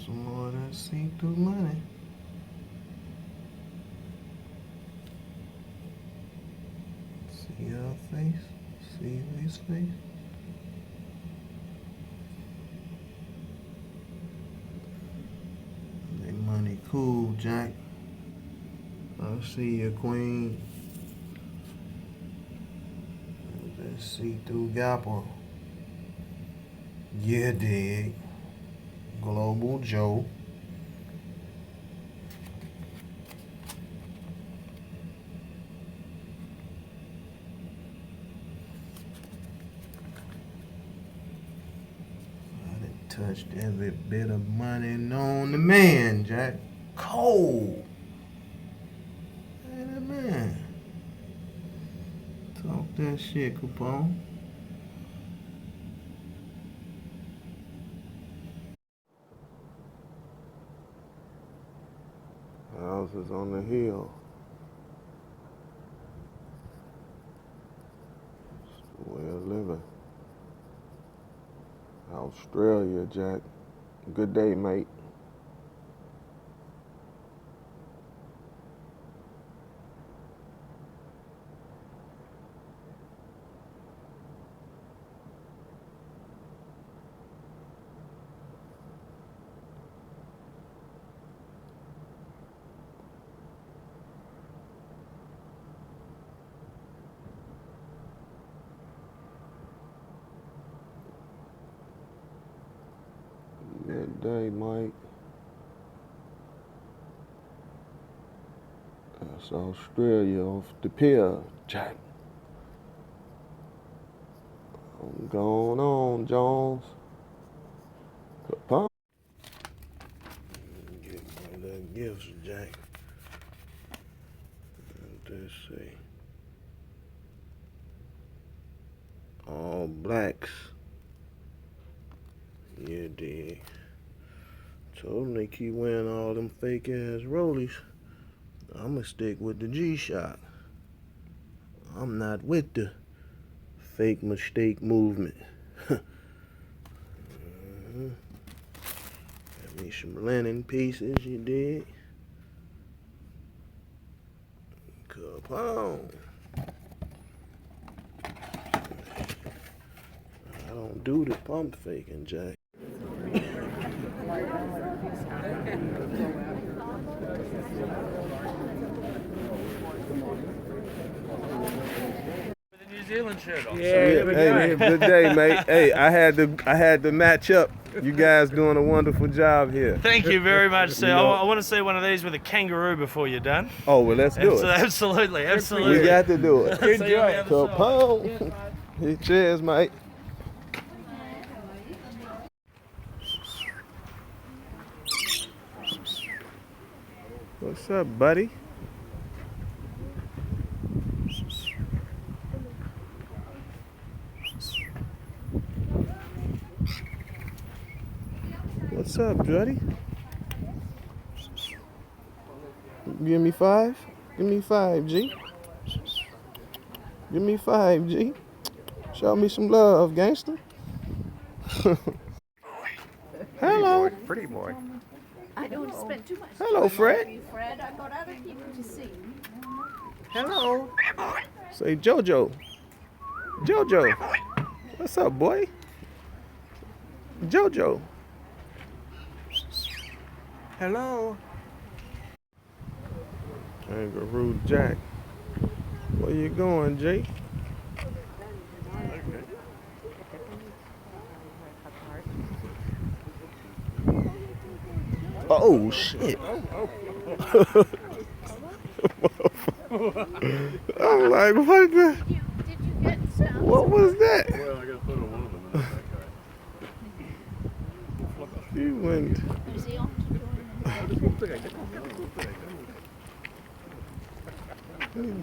Some more of that see-through money. See your face. See his face. That money cool, Jack. I see you, Queen. That see-through gapper. Yeah, dig. Global Joe. I done touched every bit of money known to man, Jack. Cold. Hey, that man. Talk that shit, Capone. Houses on the hill. It's the way of living. Australia, Jack. Good day, mate. Good day, Mike. That's Australia off the pier, Jack. I'm going on, Jones. Capone. Get my little gifts, Jack. Let's see. All blacks. Yeah, dig. Told them they keep wearing all them fake ass rollies. I'ma stick with the G-Shock. I'm not with the fake mistake movement. Got me some linen pieces, you dig? Capone. I don't do the pump faking, Jack. Zealand shirt on. Yeah, hey, good day, mate. Hey, I had to match up. You guys doing a wonderful job here. Thank you very much, sir. I want to see one of these with a kangaroo before you're done. Oh, well, let's do it. Absolutely. We got to do it. Good job. Capone. Hey, cheers, mate. What's up, buddy? What's up, buddy? Give me 5? Give me 5, G. Give me 5, G. Show me some love, gangster. Hello. Pretty boy. I don't spend too much Hello, time Fred. on you, Fred. I've got other people to see. Hello. Say Jojo. Jojo. What's up, boy? Jojo. Hello. Kangaroo Jack. Where you going, Jake? Oh, shit. I'm like, what the? Did you get some? What was that? Well, I got a photo of one of them. And that guy. He went. Is he on? He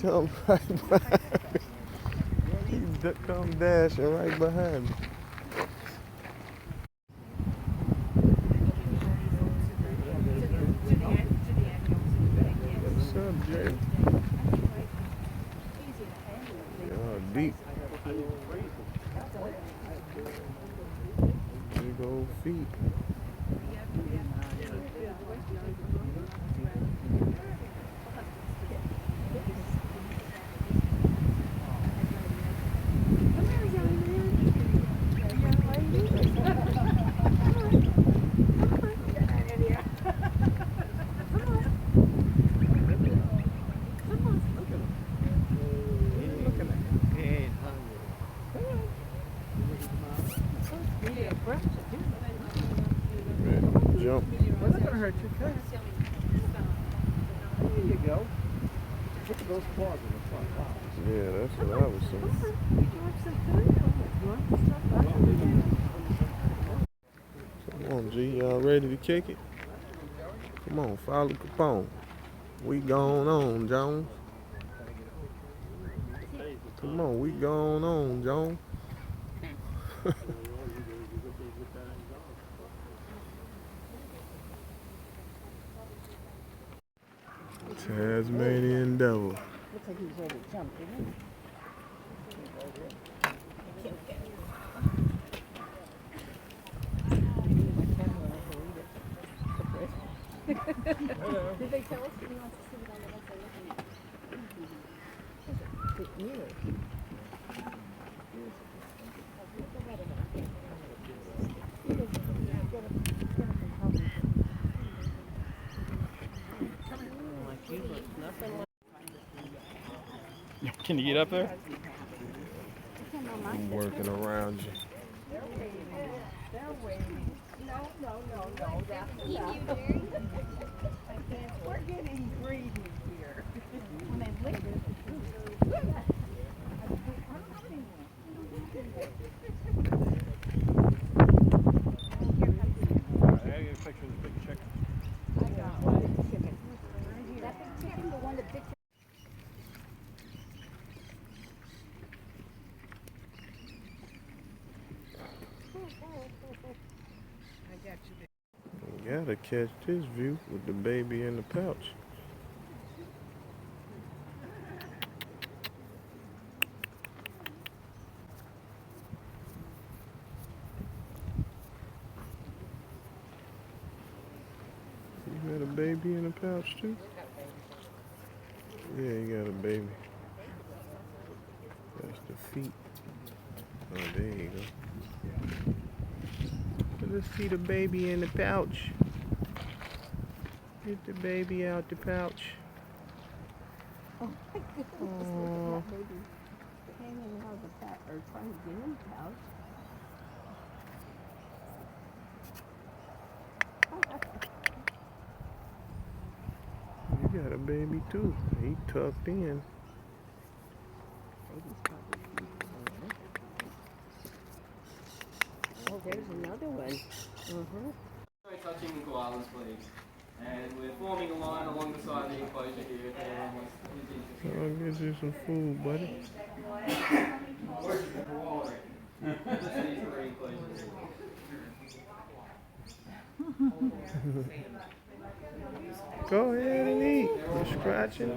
jumped right behind me. He come dashing right behind me. What's up, Jay? Y'all deep. Big old feet. jump. Well, not gonna hurt you, okay? There you go. Look at those claws in the front. Wow. Yeah, that's what I was saying. Come on, G, y'all ready to kick it? Come on, follow Capone. We going on, Jones. Come on, we going on, Jones. Tasmanian devil. Looks like he was over jumped, didn't he? Did they tell us he wants to see it on the website? Can you get up there? I'm working around you. We're getting greedy here. You gotta catch this view with the baby in the pouch. You got a baby in the pouch too? Yeah, you got a baby. That's the feet. Oh, there you go. Let's see the baby in the pouch. Get the baby out the pouch. Oh my goodness, look at that baby hanging out of the pouch, or trying to get in the pouch. You got a baby too. He tucked in. Oh, there's another one. No touching koalas, please. And we're forming a line along the side of the enclosure here if anyone wants is interested. I'll get you some food, buddy. Where's the koala? These three enclosures. Go ahead and eat. You're scratching.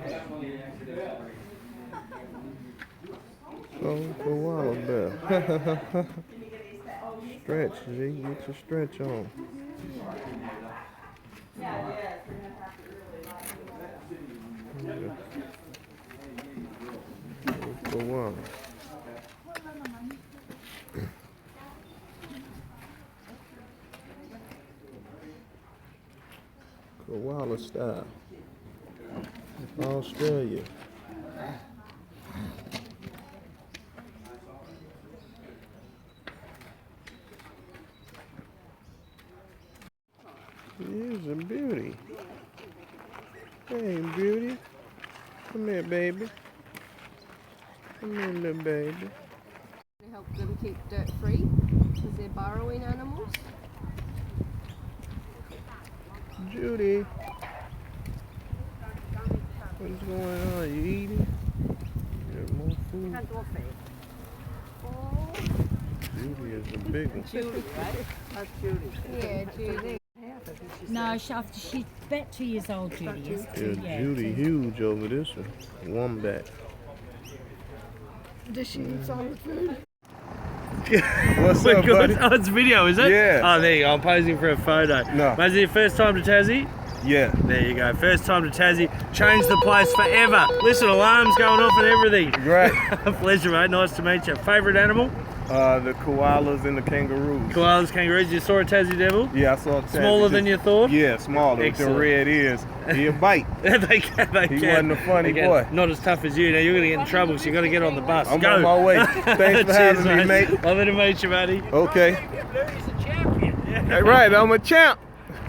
Go koala bear. Stretch, G. Get your stretch on. Koala. Koala style. Australia. Here's a beauty. Hey, beauty. Come here, baby. Come here, little baby. To help them keep dirt free because they're burrowing animals. Judy. What's going on? You eating? You got more food? Judy is a big one. Judy, right? That's Judy. Yeah, Judy. No, she's about 2 years old, Judy is. Yeah, Judy huge over this one. Wombat. Does she eat solid food? What's We're up, good. buddy? Oh, it's video, is it? Yeah. Oh, there you go. I'm posing for a photo. No. Mate, is it your first time to Tassie? Yeah. There you go. First time to Tassie. Changed the place forever. Listen, alarms going off and everything. Great. Pleasure, mate. Nice to meet you. Favourite animal? The koalas and the kangaroos. Koalas, kangaroos. You saw a Tassie devil? Yeah, I saw Tassie. Smaller than you thought? Yeah, smaller. With the Excellent. red ears. He'll bite. They can. He wasn't a funny boy. Not as tough as you. Now you're going to get in trouble, so you've got to get on the bus. I'm Go. on my way. Thanks for Cheers, having me, mate. Lovely to meet you, buddy. Okay. He's a champion. That's right, I'm a champ.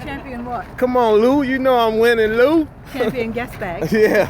Champion what? Come on, Lou. You know I'm winning, Lou. Champion gas bag. Yeah.